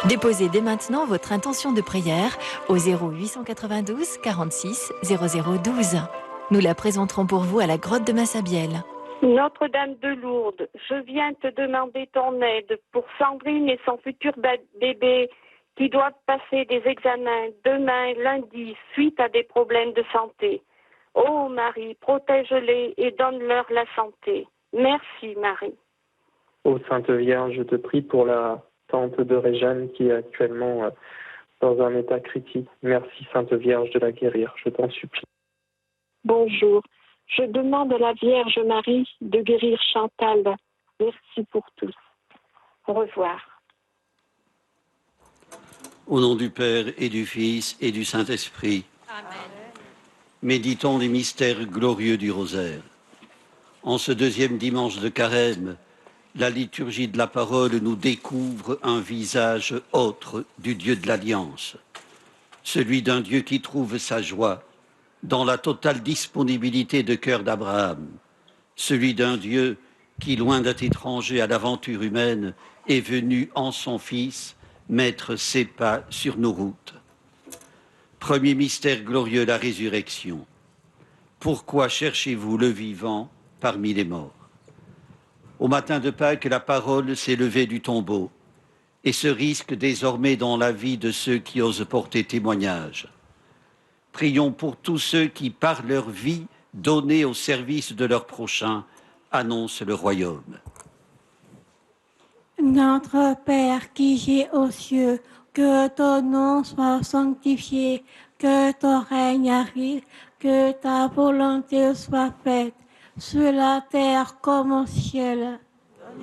Déposez dès maintenant votre intention de prière au 0892 46 0012. Nous la présenterons pour vous à la grotte de Massabielle. Notre-Dame de Lourdes, je viens te demander ton aide pour Sandrine et son futur bébé qui doivent passer des examens demain, lundi, suite à des problèmes de santé. Oh Marie, protège-les et donne-leur la santé. Merci Marie. Ô Sainte Vierge, je te prie pour la tante de Réjeanne qui est actuellement dans un état critique. Merci Sainte Vierge de la guérir, je t'en supplie. Bonjour, je demande à la Vierge Marie de guérir Chantal. Merci pour tout. Au revoir. Au nom du Père et du Fils et du Saint-Esprit. Amen. Méditons les mystères glorieux du rosaire. En ce deuxième dimanche de Carême, la liturgie de la parole nous découvre un visage autre du Dieu de l'Alliance, celui d'un Dieu qui trouve sa joie dans la totale disponibilité de cœur d'Abraham, celui d'un Dieu qui, loin d'être étranger à l'aventure humaine, est venu en son Fils mettre ses pas sur nos routes. Premier mystère glorieux, la résurrection. Pourquoi cherchez-vous le vivant parmi les morts ? Au matin de Pâques, la parole s'est levée du tombeau et se risque désormais dans la vie de ceux qui osent porter témoignage. Prions pour tous ceux qui, par leur vie donnée au service de leur prochain, annoncent le royaume. Notre Père qui es aux cieux, que ton nom soit sanctifié, que ton règne arrive, que ta volonté soit faite, sur la terre comme au ciel.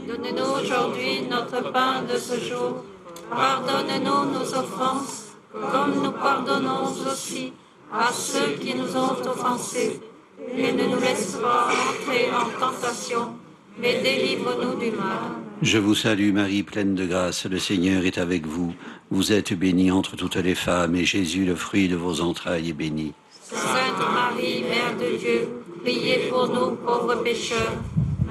Donne-nous aujourd'hui notre pain de ce jour. Pardonne-nous nos offenses, comme nous pardonnons aussi à ceux qui nous ont offensés. Et ne nous laisse pas entrer en tentation, mais délivre-nous du mal. Je vous salue Marie, pleine de grâce, le Seigneur est avec vous. Vous êtes bénie entre toutes les femmes, et Jésus, le fruit de vos entrailles, est béni. Sainte Marie, Mère de Dieu, priez pour nous pauvres pécheurs,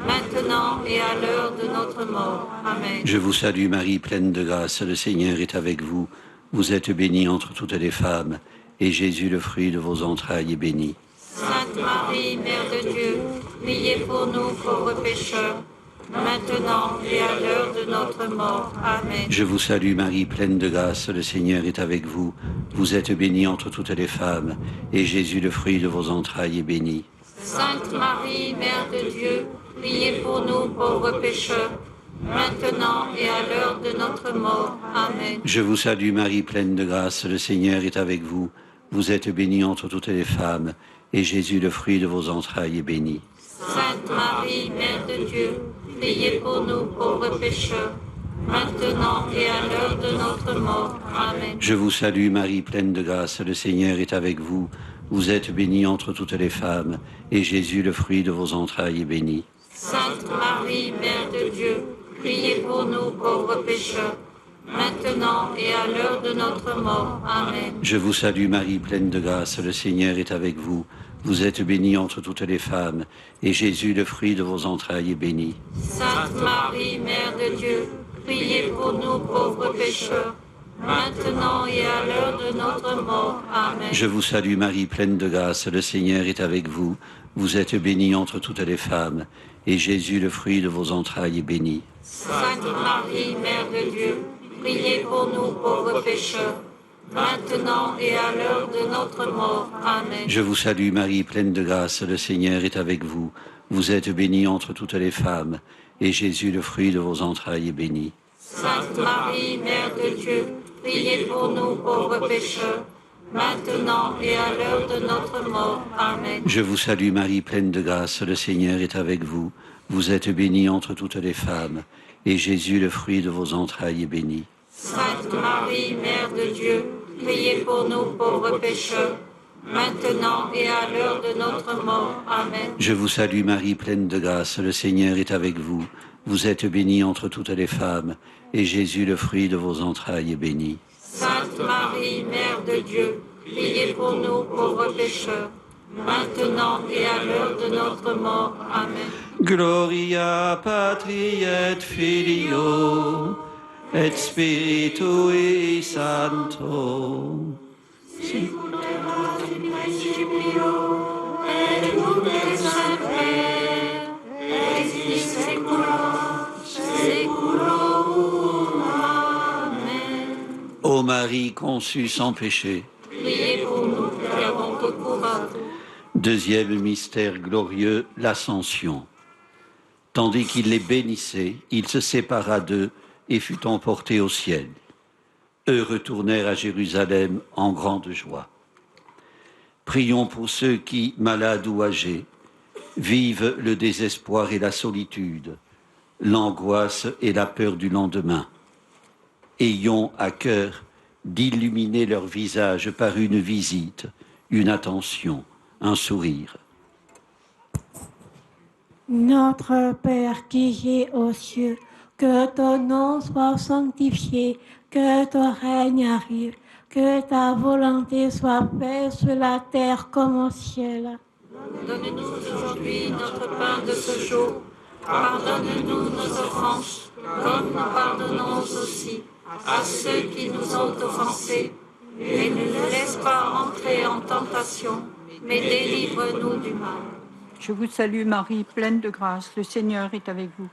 maintenant et à l'heure de notre mort. Amen. Je vous salue Marie, pleine de grâce, le Seigneur est avec vous. Vous êtes bénie entre toutes les femmes, et Jésus, le fruit de vos entrailles, est béni. Sainte Marie, Mère de Dieu, priez pour nous pauvres pécheurs, maintenant et à l'heure de notre mort. Amen. Je vous salue Marie, pleine de grâce, le Seigneur est avec vous. Vous êtes bénie entre toutes les femmes, et Jésus, le fruit de vos entrailles, est béni. Sainte Marie, Mère de Dieu, priez pour nous pauvres pécheurs, maintenant et à l'heure de notre mort. Amen. Je vous salue Marie, pleine de grâce, le Seigneur est avec vous. Vous êtes bénie entre toutes les femmes, et Jésus, le fruit de vos entrailles, est béni. Sainte Marie, Mère de Dieu, priez pour nous pauvres pécheurs, maintenant et à l'heure de notre mort. Amen. Je vous salue Marie, pleine de grâce, le Seigneur est avec vous. Vous êtes bénie entre toutes les femmes, et Jésus, le fruit de vos entrailles, est béni. Sainte Marie, Mère de Dieu, priez pour nous pauvres pécheurs, maintenant et à l'heure de notre mort. Amen. Je vous salue Marie, pleine de grâce, le Seigneur est avec vous. Vous êtes bénie entre toutes les femmes, et Jésus, le fruit de vos entrailles, est béni. Sainte Marie, Mère de Dieu, priez pour nous pauvres pécheurs, maintenant et à l'heure de notre mort. Amen. Je vous salue Marie, pleine de grâce, le Seigneur est avec vous. Vous êtes bénie entre toutes les femmes, et Jésus, le fruit de vos entrailles, est béni. Sainte Marie, Mère de Dieu, priez pour nous pauvres pécheurs, maintenant et à l'heure de notre mort. Amen. Je vous salue Marie, pleine de grâce, le Seigneur est avec vous. Vous êtes bénie entre toutes les femmes, et Jésus, le fruit de vos entrailles, est béni. Sainte Marie, Mère de Dieu, priez pour nous pauvres pécheurs, maintenant et à l'heure de notre mort. Amen. Je vous salue Marie, pleine de grâce, le Seigneur est avec vous. Vous êtes bénie entre toutes les femmes, et Jésus, le fruit de vos entrailles, est béni. Sainte Marie, Mère de Dieu, priez pour nous pauvres pécheurs, maintenant et à l'heure de notre mort. Amen. Je vous salue Marie, pleine de grâce, le Seigneur est avec vous. Vous êtes bénie entre toutes les femmes, et Jésus, le fruit de vos entrailles, est béni. Sainte Marie, Mère de Dieu, priez pour nous pauvres pécheurs, maintenant et à l'heure de notre mort. Amen. Gloria Patri et Filio et Spiritui Sancto. Siculorat in principio, et nunc et semper, et in saecula saeculorum. Amen. Ô Marie conçue sans péché. Priez pour nous qui avons recours à vous. Deuxième mystère glorieux, l'Ascension. Tandis qu'il les bénissait, il se sépara d'eux et fut emporté au ciel. Eux retournèrent à Jérusalem en grande joie. Prions pour ceux qui, malades ou âgés, vivent le désespoir et la solitude, l'angoisse et la peur du lendemain. Ayons à cœur d'illuminer leur visage par une visite, une attention, un sourire. Notre Père qui es aux cieux, que ton nom soit sanctifié, que ton règne arrive, que ta volonté soit faite sur la terre comme au ciel. Donne-nous aujourd'hui notre pain de ce jour. Pardonne-nous nos offenses, comme nous pardonnons aussi à ceux qui nous ont offensés. Et ne nous laisse pas entrer en tentation, mais délivre-nous du mal. Je vous salue Marie, pleine de grâce, le Seigneur est avec vous.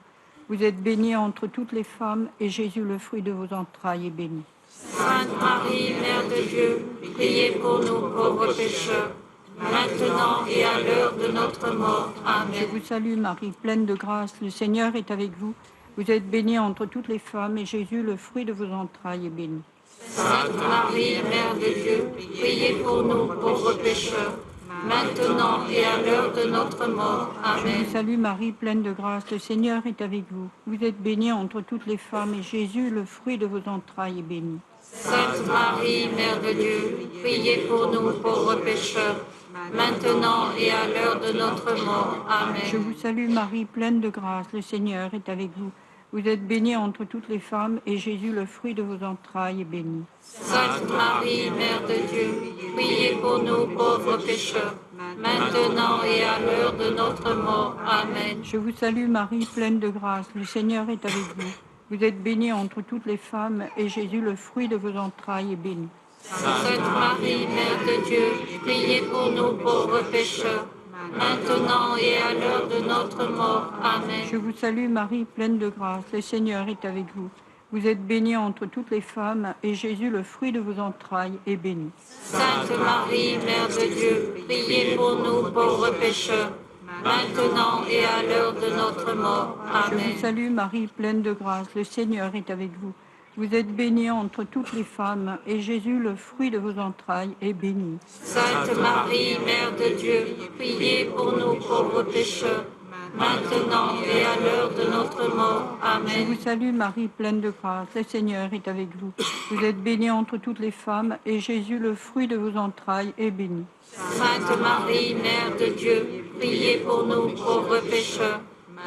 Vous êtes bénie entre toutes les femmes, et Jésus, le fruit de vos entrailles, est béni. Sainte Marie, Mère de Dieu, priez pour nous pauvres pécheurs, maintenant et à l'heure de notre mort. Amen. Je vous salue Marie, pleine de grâce, le Seigneur est avec vous. Vous êtes bénie entre toutes les femmes, et Jésus, le fruit de vos entrailles, est béni. Sainte Marie, Mère de Dieu, priez pour nous pauvres pécheurs, maintenant et à l'heure de notre mort. Je Amen. vous salue Marie, pleine de grâce, le Seigneur est avec vous. Vous êtes bénie entre toutes les femmes, et Jésus, le fruit de vos entrailles, est béni. Sainte Marie, Mère de Dieu, priez pour nous pauvres pécheurs, maintenant et à l'heure de notre mort. Amen. Je vous salue Marie, pleine de grâce, le Seigneur est avec vous. Vous êtes bénie entre toutes les femmes, et Jésus, le fruit de vos entrailles, est béni. Sainte Marie, Mère de Dieu, priez pour nous pauvres pécheurs, maintenant et à l'heure de notre mort. Amen. Je vous salue Marie, pleine de grâce, le Seigneur est avec vous. Vous êtes bénie entre toutes les femmes, et Jésus, le fruit de vos entrailles, est béni. Sainte Marie, Mère de Dieu, priez pour nous pauvres pécheurs, maintenant et à l'heure de notre mort. Amen. Je vous salue Marie, pleine de grâce, le Seigneur est avec vous. Vous êtes bénie entre toutes les femmes, et Jésus, le fruit de vos entrailles, est béni. Sainte Marie, Mère de Dieu, priez pour nous pauvres pécheurs, maintenant et à l'heure de notre mort. Je Amen. vous salue Marie, pleine de grâce, le Seigneur est avec vous. Vous êtes bénie entre toutes les femmes, et Jésus, le fruit de vos entrailles, est béni. Sainte Marie, Mère de Dieu, priez pour nous pauvres pécheurs, maintenant et à l'heure de notre mort. Je Amen. vous salue Marie, pleine de grâce, le Seigneur est avec vous. Vous êtes bénie entre toutes les femmes, et Jésus, le fruit de vos entrailles, est béni. Sainte Marie, Mère de Dieu, priez pour nous pauvres pécheurs,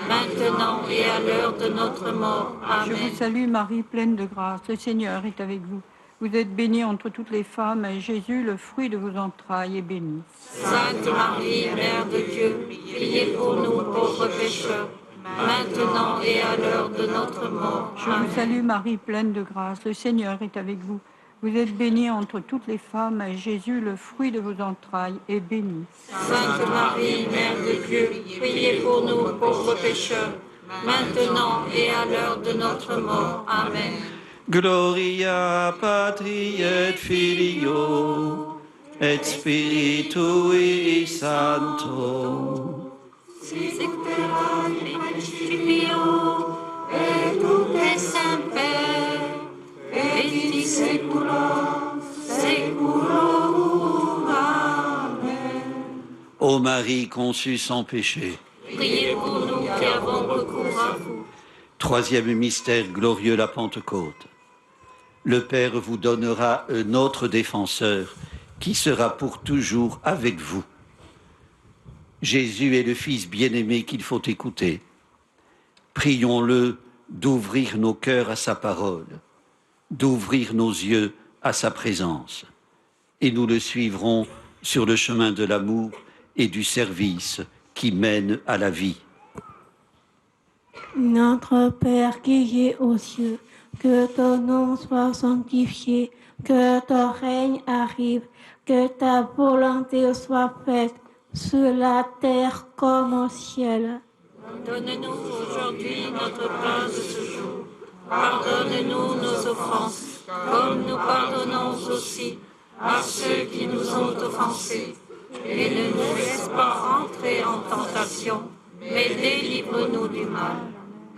maintenant et à l'heure de notre mort. Je Amen. vous salue Marie, pleine de grâce, le Seigneur est avec vous. Vous êtes bénie entre toutes les femmes, et Jésus, le fruit de vos entrailles, est béni. Sainte Marie, Mère de Dieu, priez pour nous pauvres pécheurs, maintenant et à l'heure de notre mort. Je vous salue Marie, pleine de grâce, le Seigneur est avec vous. Vous êtes bénie entre toutes les femmes, et Jésus, le fruit de vos entrailles, est béni. Sainte Marie, Mère de Dieu, priez pour nous pauvres pécheurs, maintenant et à l'heure de notre mort. Amen. Gloria Patri et Filio et Spiritui Sancto. Siculorat in principio, et nunc et semper, et in saecula saeculorum. Amen. Ô Marie conçue sans péché. Priez pour nous qui avons recours à vous. Troisième mystère glorieux, la Pentecôte. Le Père vous donnera un autre défenseur qui sera pour toujours avec vous. Jésus est le Fils bien-aimé qu'il faut écouter. Prions-le d'ouvrir nos cœurs à sa parole, d'ouvrir nos yeux à sa présence. Et nous le suivrons sur le chemin de l'amour et du service qui mène à la vie. Notre Père qui es aux cieux, que ton nom soit sanctifié, que ton règne arrive, que ta volonté soit faite sur la terre comme au ciel. Donne-nous aujourd'hui notre pain de ce jour. Pardonne-nous nos offenses, comme nous pardonnons aussi à ceux qui nous ont offensés. Et ne nous laisse pas entrer en tentation, mais délivre-nous du mal.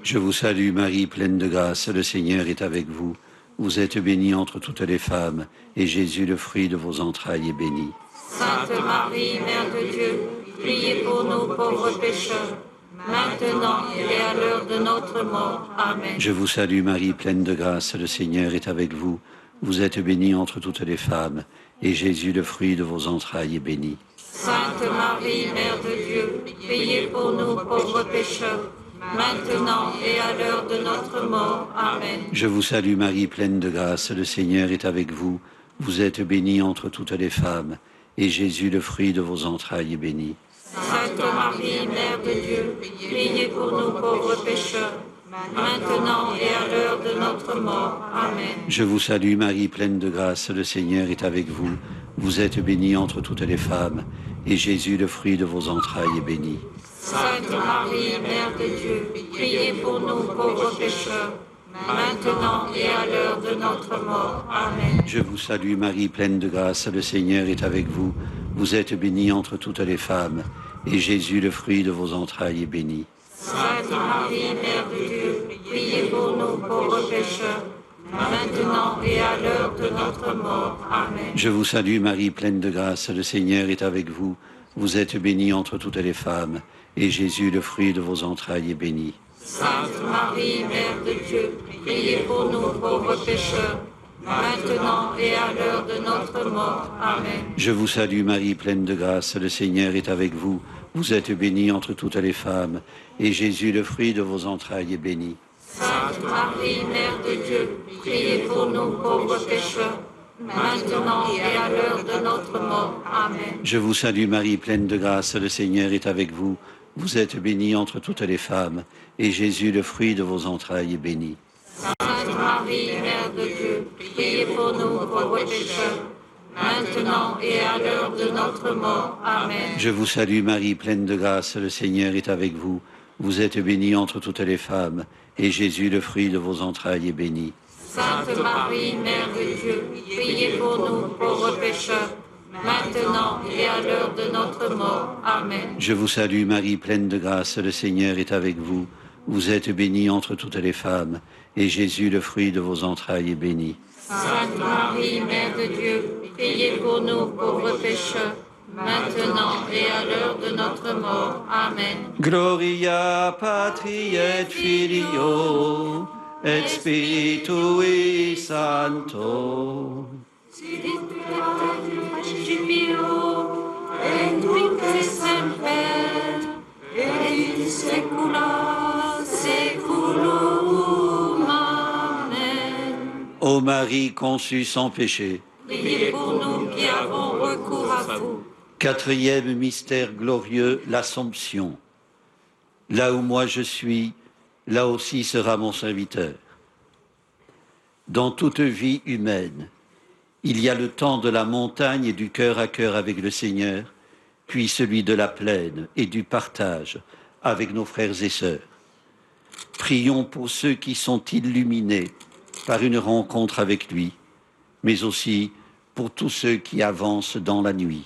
Je vous salue Marie, pleine de grâce, le Seigneur est avec vous. Vous êtes bénie entre toutes les femmes, et Jésus, le fruit de vos entrailles, est béni. Sainte Marie, Mère de Dieu, priez pour nous pauvres pécheurs, maintenant et à l'heure de notre mort. Amen. Je vous salue Marie, pleine de grâce, le Seigneur est avec vous. Vous êtes bénie entre toutes les femmes, et Jésus, le fruit de vos entrailles, est béni. Sainte Marie, Mère de Dieu, priez pour nous pauvres pécheurs, maintenant et à l'heure de notre mort. Amen. Je vous salue Marie, pleine de grâce, le Seigneur est avec vous. Vous êtes bénie entre toutes les femmes, et Jésus, le fruit de vos entrailles, est béni. Sainte Marie, Mère de Dieu, priez pour nous pauvres pécheurs, maintenant et à l'heure de notre mort. Amen. Je vous salue Marie, pleine de grâce, le Seigneur est avec vous. Vous êtes bénie entre toutes les femmes, et Jésus, le fruit de vos entrailles, est béni. Sainte Marie, Mère de Dieu, priez pour nous pauvres pécheurs, maintenant et à l'heure de notre mort. Amen. Je vous salue Marie, pleine de grâce, le Seigneur est avec vous. Vous êtes bénie entre toutes les femmes, et Jésus, le fruit de vos entrailles, est béni. Sainte Marie, Mère de Dieu, priez pour nous pauvres pécheurs, maintenant et à l'heure de notre mort. Amen. Je vous salue Marie, pleine de grâce, le Seigneur est avec vous. Vous êtes bénie entre toutes les femmes, et Jésus, le fruit de vos entrailles, est béni. Sainte Marie, Mère de Dieu, priez pour nous pauvres pécheurs, maintenant et à l'heure de notre mort. Amen. Je vous salue Marie, pleine de grâce, le Seigneur est avec vous. Vous êtes bénie entre toutes les femmes, et Jésus, le fruit de vos entrailles, est béni. Sainte Marie, Mère de Dieu, priez pour nous pauvres pécheurs, maintenant et à l'heure de notre mort. Amen. Je vous salue Marie, pleine de grâce, le Seigneur est avec vous. Vous êtes bénie entre toutes les femmes, et Jésus, le fruit de vos entrailles, est béni. Sainte Marie, Mère de Dieu, priez pour nous pauvres pécheurs, maintenant et à l'heure de notre mort. Amen. Je vous salue Marie, pleine de grâce, le Seigneur est avec vous. Vous êtes bénie entre toutes les femmes, et Jésus, le fruit de vos entrailles, est béni. Sainte Marie, Mère de Dieu, priez pour nous pauvres pécheurs, maintenant et à l'heure de notre mort. Amen. Je vous salue Marie, pleine de grâce, le Seigneur est avec vous. Vous êtes bénie entre toutes les femmes, et Jésus, le fruit de vos entrailles, est béni. Sainte Marie, Mère de Dieu, priez pour nous pauvres pécheurs, maintenant et à l'heure de notre mort. Amen. Gloria Patri et Filio et Spiritui Sancto. Principio et nunc et semper et in saecula saeculorum. Amen. Ô Marie conçue sans péché. Priez pour nous qui avons recours à vous. Quatrième mystère glorieux, l'Assomption. Là où moi je suis, là aussi sera mon serviteur. Dans toute vie humaine, il y a le temps de la montagne et du cœur à cœur avec le Seigneur, puis celui de la plaine et du partage avec nos frères et sœurs. Prions pour ceux qui sont illuminés par une rencontre avec lui, mais aussi pour tous ceux qui avancent dans la nuit.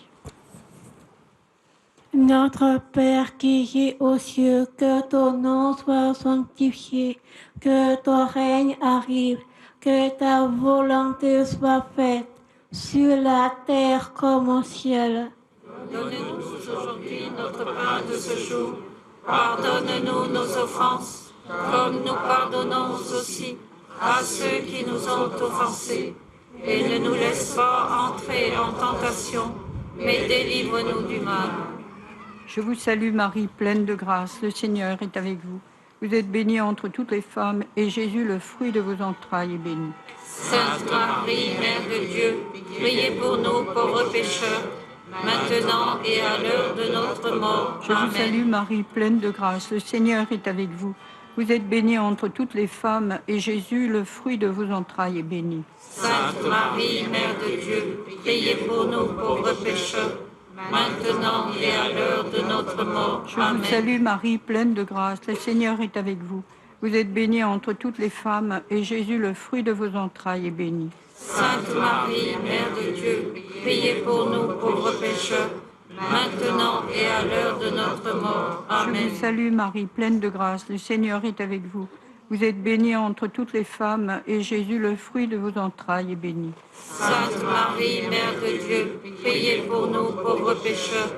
Notre Père qui es aux cieux, que ton nom soit sanctifié, que ton règne arrive, que ta volonté soit faite, sur la terre comme au ciel. Donne-nous aujourd'hui notre pain de ce jour. Pardonne-nous nos offenses, comme nous pardonnons aussi à ceux qui nous ont offensés. Et ne nous laisse pas entrer en tentation, mais délivre-nous du mal. Je vous salue Marie, pleine de grâce, le Seigneur est avec vous. Vous êtes bénie entre toutes les femmes, et Jésus, le fruit de vos entrailles, est béni. Sainte Marie, Mère de Dieu, priez pour nous pauvres pécheurs, maintenant et à l'heure de notre mort. Je vous Amen. salue Marie, pleine de grâce, le Seigneur est avec vous. Vous êtes bénie entre toutes les femmes, et Jésus, le fruit de vos entrailles, est béni. Sainte Marie, Mère de Dieu, priez pour nous pauvres pécheurs, maintenant et à l'heure de notre mort. Je vous salue Marie, pleine de grâce, le Seigneur est avec vous. Vous êtes bénie entre toutes les femmes, et Jésus, le fruit de vos entrailles, est béni. Sainte Marie, Mère de Dieu, priez pour nous pauvres pécheurs, maintenant et à l'heure de notre mort. Amen. Je vous salue Marie, pleine de grâce, le Seigneur est avec vous. Vous êtes bénie entre toutes les femmes, et Jésus, le fruit de vos entrailles, est béni. Sainte Marie, Mère de Dieu, priez pour nous pauvres pécheurs,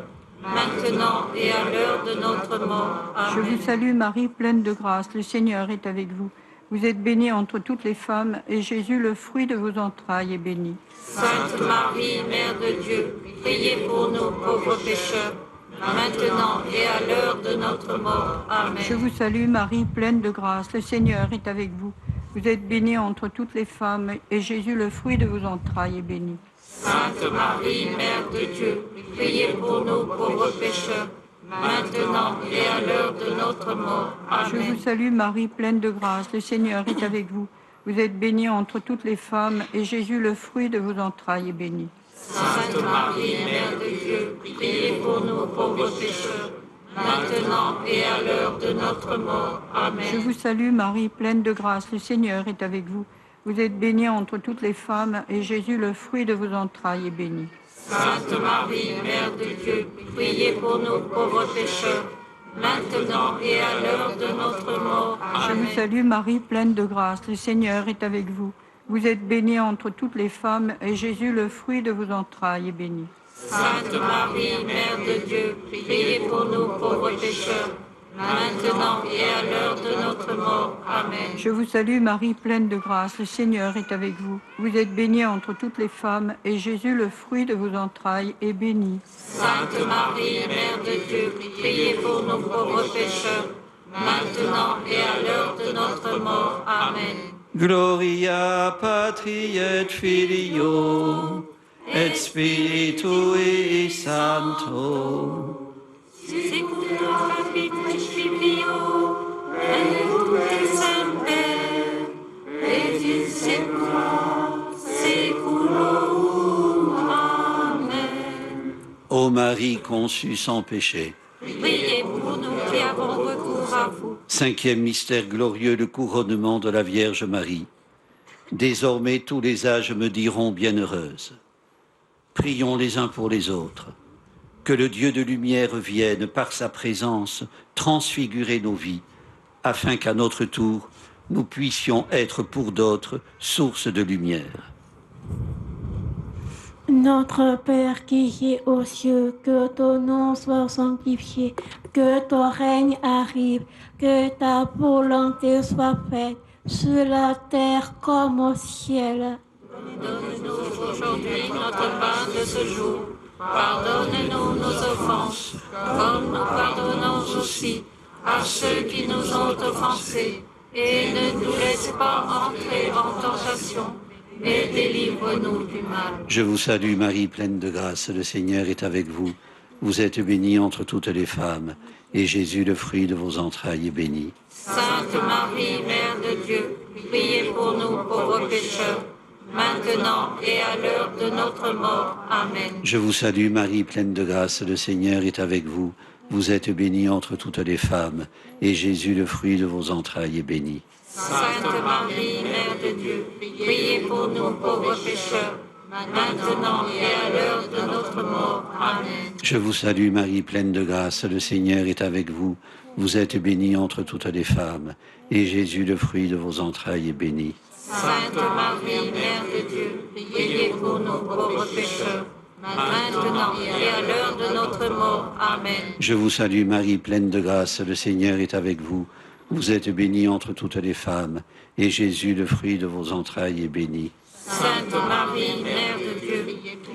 maintenant et à l'heure de notre mort. Amen. Je vous salue Marie, pleine de grâce, le Seigneur est avec vous. Vous êtes bénie entre toutes les femmes, et Jésus, le fruit de vos entrailles, est béni. Sainte Marie, Mère de Dieu, priez pour nous pauvres pécheurs, maintenant et à l'heure de notre mort. Amen. Je vous salue Marie, pleine de grâce, le Seigneur est avec vous. Vous êtes bénie entre toutes les femmes, et Jésus, le fruit de vos entrailles, est béni. Sainte Marie, Mère de Dieu, priez pour nous pauvres pécheurs, maintenant et à l'heure de notre mort. Je Amen. vous salue Marie, pleine de grâce, le Seigneur est avec vous. Vous êtes bénie entre toutes les femmes, et Jésus, le fruit de vos entrailles, est béni. Sainte Marie, Mère de Dieu, priez pour nous pauvres pécheurs, maintenant et à l'heure de notre mort. Amen. Je vous salue Marie, pleine de grâce, le Seigneur est avec vous. Vous êtes bénie entre toutes les femmes, et Jésus, le fruit de vos entrailles, est béni. Sainte Marie, Mère de Dieu, priez pour nous pauvres pécheurs, maintenant et à l'heure de notre mort. Je Amen. vous salue Marie, pleine de grâce, le Seigneur est avec vous. Vous êtes bénie entre toutes les femmes, et Jésus, le fruit de vos entrailles, est béni. Sainte Marie, Mère de Dieu, priez pour nous pauvres pécheurs, maintenant et à l'heure de notre mort. Amen. Je vous salue Marie, pleine de grâce, le Seigneur est avec vous. Vous êtes bénie entre toutes les femmes, et Jésus, le fruit de vos entrailles, est béni. Sainte Marie, Mère de Dieu, priez pour nous pauvres pécheurs, maintenant et à l'heure de notre mort. Amen. Gloria Patri et Filio et Spiritui Sancto. Seculum capitris Filio, et semper, et in secula seculorum. Amen. Ô Marie conçue sans péché. Priez pour nous qui avons recours à vous. Cinquième mystère glorieux, le couronnement de la Vierge Marie. Désormais, tous les âges me diront bienheureuse. Prions les uns pour les autres. Que le Dieu de lumière vienne, par sa présence, transfigurer nos vies, afin qu'à notre tour, nous puissions être pour d'autres source de lumière. Notre Père qui es aux cieux, que ton nom soit sanctifié, que ton règne arrive, que ta volonté soit faite, sur la terre comme au ciel. Donne-nous aujourd'hui notre pain de ce jour. Pardonne-nous nos offenses, comme nous pardonnons aussi à ceux qui nous ont offensés. Et ne nous laisse pas entrer en tentation, mais délivre-nous du mal. Je vous salue Marie, pleine de grâce, le Seigneur est avec vous. Vous êtes bénie entre toutes les femmes, et Jésus, le fruit de vos entrailles, est béni. Sainte Marie, Mère de Dieu, priez pour nous pauvres pécheurs, maintenant et à l'heure de notre mort. Amen. Je vous salue Marie, pleine de grâce, le Seigneur est avec vous. Vous êtes bénie entre toutes les femmes, et Jésus, le fruit de vos entrailles, est béni. Sainte Marie, Mère de Dieu, priez pour nous pauvres pécheurs, maintenant et à l'heure de notre mort. Amen. Je vous salue Marie, pleine de grâce, le Seigneur est avec vous. Vous êtes bénie entre toutes les femmes, et Jésus, le fruit de vos entrailles, est béni. Sainte Marie, Mère de Dieu, priez pour nous pauvres pécheurs, maintenant et à l'heure de notre mort. Amen. Je vous salue Marie, pleine de grâce, le Seigneur est avec vous. Vous êtes bénie entre toutes les femmes, et Jésus, le fruit de vos entrailles, est béni. Sainte Marie, Mère de Dieu,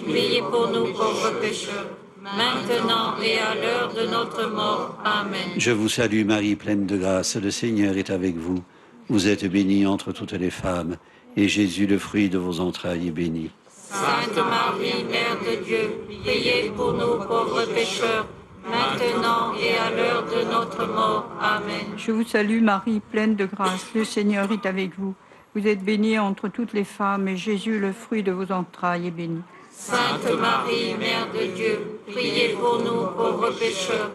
priez pour nous pauvres pécheurs, maintenant et à l'heure de notre mort. Amen. Je vous salue Marie, pleine de grâce, le Seigneur est avec vous. Vous êtes bénie entre toutes les femmes, et Jésus, le fruit de vos entrailles, est béni. Sainte Marie, Mère de Dieu, priez pour nous pauvres pécheurs, maintenant et à l'heure de notre mort. Amen. Je vous salue Marie, pleine de grâce, le Seigneur est avec vous. Vous êtes bénie entre toutes les femmes, et Jésus, le fruit de vos entrailles, est béni. Sainte Marie, Mère de Dieu, priez pour nous pauvres pécheurs,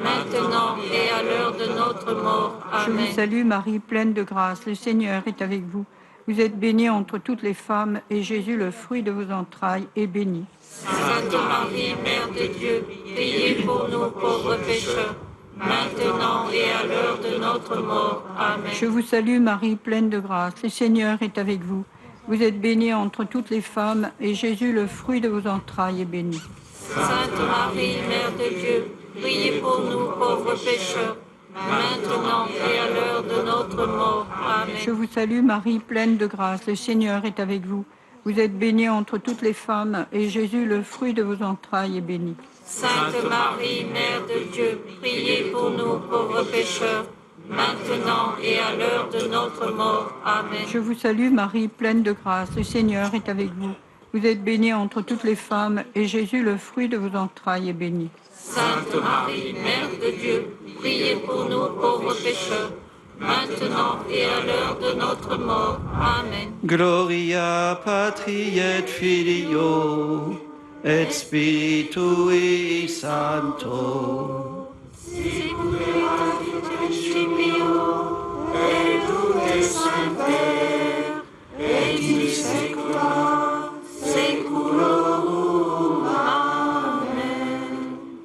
maintenant et à l'heure de notre mort. Je Amen. vous salue Marie, pleine de grâce, le Seigneur est avec vous. Vous êtes bénie entre toutes les femmes, et Jésus, le fruit de vos entrailles, est béni. Sainte Marie, Mère de Dieu, priez pour nous pauvres pécheurs, maintenant et à l'heure de notre mort. Amen. Je vous salue Marie, pleine de grâce, le Seigneur est avec vous. Vous êtes bénie entre toutes les femmes, et Jésus, le fruit de vos entrailles, est béni. Sainte Marie, Mère de Dieu, priez pour nous pauvres pécheurs, maintenant et à l'heure de notre mort. Amen. Je vous salue Marie, pleine de grâce, le Seigneur est avec vous. Vous êtes bénie entre toutes les femmes, et Jésus, le fruit de vos entrailles, est béni. Sainte Marie, Mère de Dieu, priez pour nous pauvres pécheurs, maintenant et à l'heure de notre mort. Amen. Je vous salue Marie, pleine de grâce, le Seigneur est avec vous. Vous êtes bénie entre toutes les femmes, et Jésus, le fruit de vos entrailles, est béni. Sainte Marie, Mère de Dieu, priez pour nous pauvres pécheurs, maintenant et à l'heure de notre mort. Amen. Gloria Patri et Filio et Spiritui Sancto.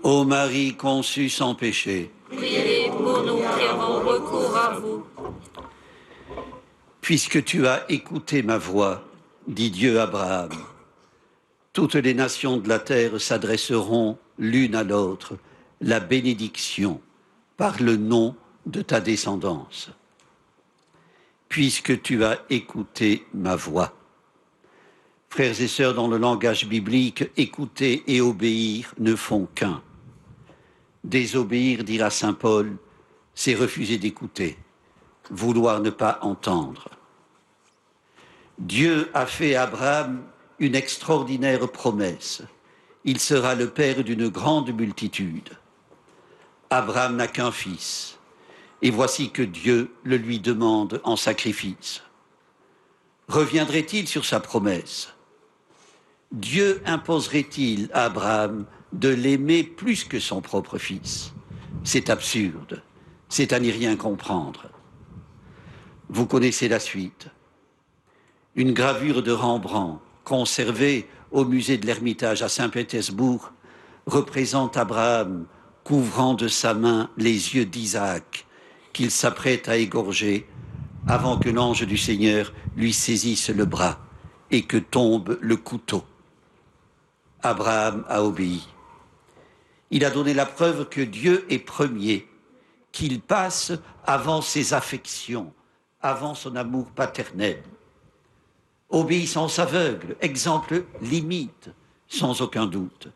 Ô Marie conçue sans péché, Priez pour nous qui avons recours à vous. puisque tu as écouté ma voix, dit Dieu à Abraham, toutes les nations de la terre s'adresseront l'une à l'autre la bénédiction par le nom de ta descendance. Puisque tu as écouté ma voix. Frères et sœurs, dans le langage biblique, écouter et obéir ne font qu'un. Désobéir, dira saint Paul, c'est refuser d'écouter, vouloir ne pas entendre. Dieu a fait à Abraham une extraordinaire promesse. Il sera le père d'une grande multitude. Abraham n'a qu'un fils, et voici que Dieu le lui demande en sacrifice. Reviendrait-il sur sa promesse? Dieu imposerait-il à Abraham de l'aimer plus que son propre fils? C'est absurde, c'est à n'y rien comprendre. Vous connaissez la suite. Une gravure de Rembrandt, conservée au musée de l'Ermitage à Saint-Pétersbourg, représente Abraham couvrant de sa main les yeux d'Isaac, qu'il s'apprête à égorger avant que l'ange du Seigneur lui saisisse le bras et que tombe le couteau. Abraham a obéi. Il a donné la preuve que Dieu est premier, qu'il passe avant ses affections, avant son amour paternel. Obéissance aveugle, exemple limite, sans aucun doute.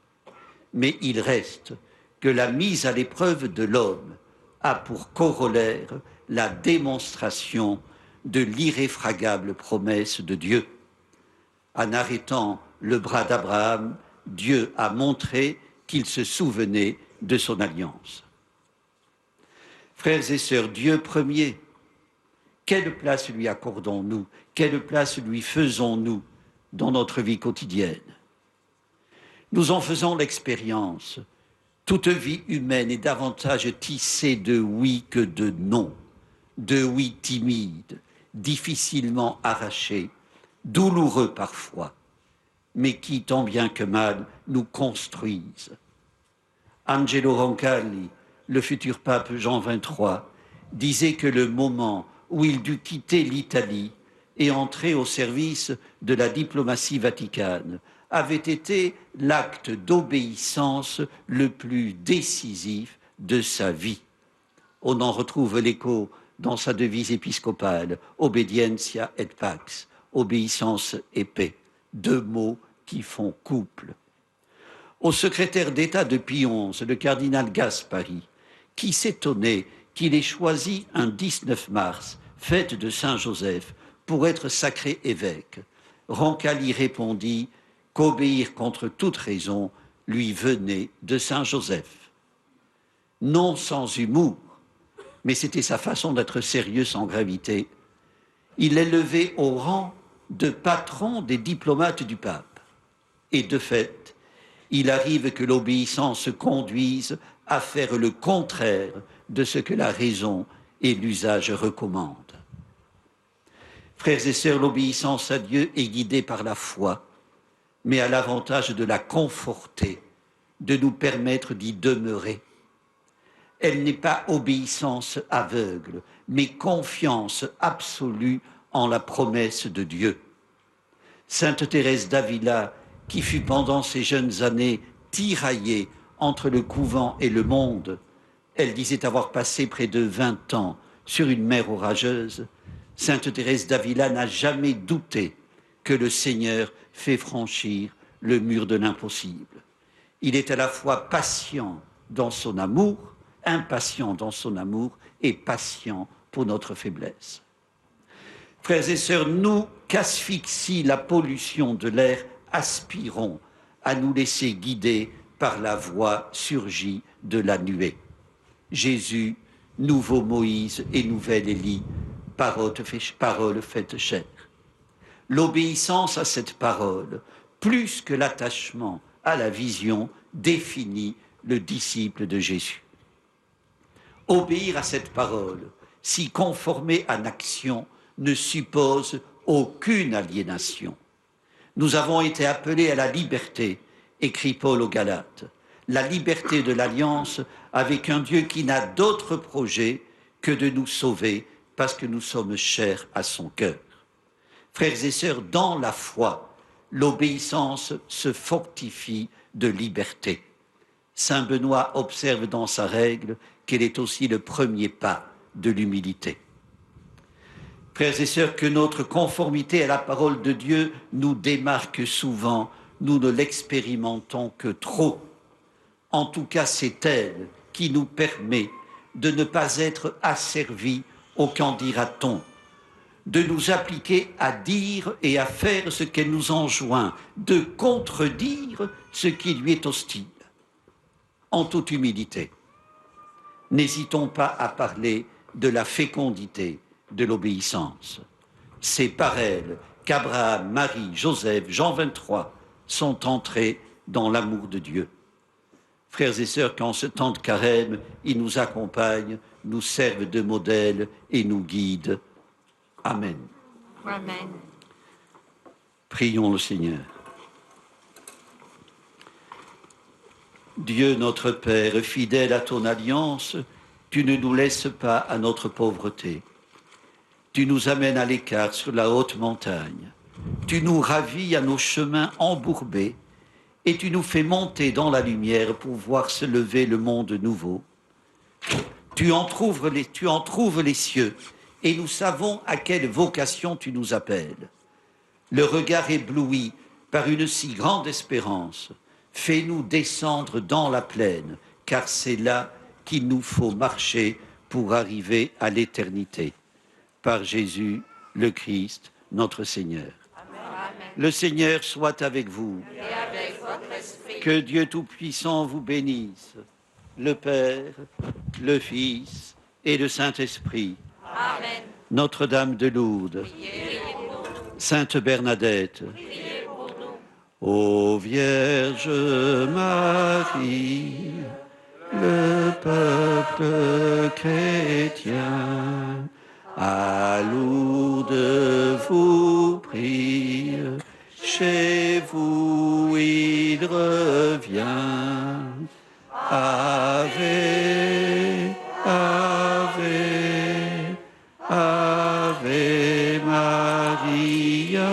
Mais il reste que la mise à l'épreuve de l'homme a pour corollaire la démonstration de l'irréfragable promesse de Dieu. En arrêtant le bras d'Abraham, Dieu a montré qu'il se souvenait de son alliance. Frères et sœurs, Dieu premier, quelle place lui accordons-nous? Quelle place lui faisons-nous dans notre vie quotidienne? Nous en faisons l'expérience. Toute vie humaine est davantage tissée de oui que de non, de oui timides, difficilement arrachés, douloureux parfois, mais qui, tant bien que mal, nous construisent. Angelo Roncalli, le futur pape Jean XXIII, disait que le moment où il dut quitter l'Italie et entrer au service de la diplomatie vaticane avait été l'acte d'obéissance le plus décisif de sa vie. On en retrouve l'écho dans sa devise épiscopale, Obedientia et Pax, obéissance et paix, deux mots qui font couple. Au secrétaire d'État de Pie XI, le cardinal Gaspari, qui s'étonnait qu'il ait choisi un 19 mars, fête de Saint-Joseph, pour être sacré évêque, Roncalli répondit qu'obéir contre toute raison lui venait de Saint-Joseph. non sans humour, mais c'était sa façon d'être sérieux sans gravité. Il est levé au rang de patron des diplomates du pape. Et de fait, il arrive que l'obéissance se conduise à faire le contraire de ce que la raison et l'usage recommandent. Frères et sœurs, l'obéissance à Dieu est guidée par la foi, mais a l'avantage de la conforter, de nous permettre d'y demeurer. Elle n'est pas obéissance aveugle, mais confiance absolue en la promesse de Dieu. Sainte Thérèse d'Avila, qui fut pendant ses jeunes années tiraillée entre le couvent et le monde, elle disait avoir passé près de 20 ans sur une mer orageuse. Sainte Thérèse d'Avila n'a jamais douté que le Seigneur fait franchir le mur de l'impossible. Il est à la fois patient dans son amour, impatient dans son amour et patient pour notre faiblesse. Frères et sœurs, nous qu'asphyxie la pollution de l'air, aspirons à nous laisser guider par la voix surgie de la nuée. Jésus, nouveau Moïse et nouvel Élie, parole faite chair. L'obéissance à cette parole, plus que l'attachement à la vision, définit le disciple de Jésus. Obéir à cette parole, s'y conformer en action, ne suppose aucune aliénation. Nous avons été appelés à la liberté, écrit Paul aux Galates, la liberté de l'alliance avec un Dieu qui n'a d'autre projet que de nous sauver parce que nous sommes chers à son cœur. Frères et sœurs, dans la foi, l'obéissance se fortifie de liberté. Saint Benoît observe dans sa règle qu'elle est aussi le premier pas de l'humilité. Frères et sœurs, que notre conformité à la parole de Dieu nous démarque souvent, nous ne l'expérimentons que trop. En tout cas, c'est elle qui nous permet de ne pas être asservis au qu'en dira-t-on, de nous appliquer à dire et à faire ce qu'elle nous enjoint, de contredire ce qui lui est hostile. En toute humilité, n'hésitons pas à parler de la fécondité de l'obéissance. C'est par elle qu'Abraham, Marie, Joseph, Jean 23 sont entrés dans l'amour de Dieu. Frères et sœurs, qu'en ce temps de carême, ils nous accompagnent, nous servent de modèle et nous guident. Amen. Amen. Prions le Seigneur. Dieu notre Père, fidèle à ton alliance, tu ne nous laisses pas à notre pauvreté. Tu nous amènes à l'écart sur la haute montagne. Tu nous ravis à nos chemins embourbés et tu nous fais monter dans la lumière pour voir se lever le monde nouveau. Tu entr'ouvres les cieux et nous savons à quelle vocation tu nous appelles. Le regard ébloui par une si grande espérance, fais-nous descendre dans la plaine, car c'est là qu'il nous faut marcher pour arriver à l'éternité. Par Jésus, le Christ, notre Seigneur. Amen. Le Seigneur soit avec vous. Et avec votre esprit. Que Dieu Tout-Puissant vous bénisse, le Père, le Fils et le Saint-Esprit. Amen. Notre-Dame de Lourdes, Priez pour nous. Sainte Bernadette, Priez pour nous. ô Vierge Marie, le peuple chrétien, à Lourdes vous prie, chez vous il revient. Ave, Ave, Ave Maria,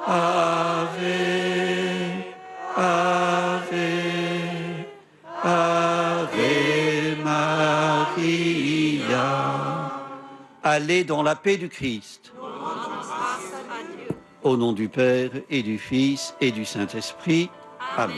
Ave, Ave, Ave Maria. Allez dans la paix du Christ. Au nom du Père et du Fils et du Saint-Esprit. Amen.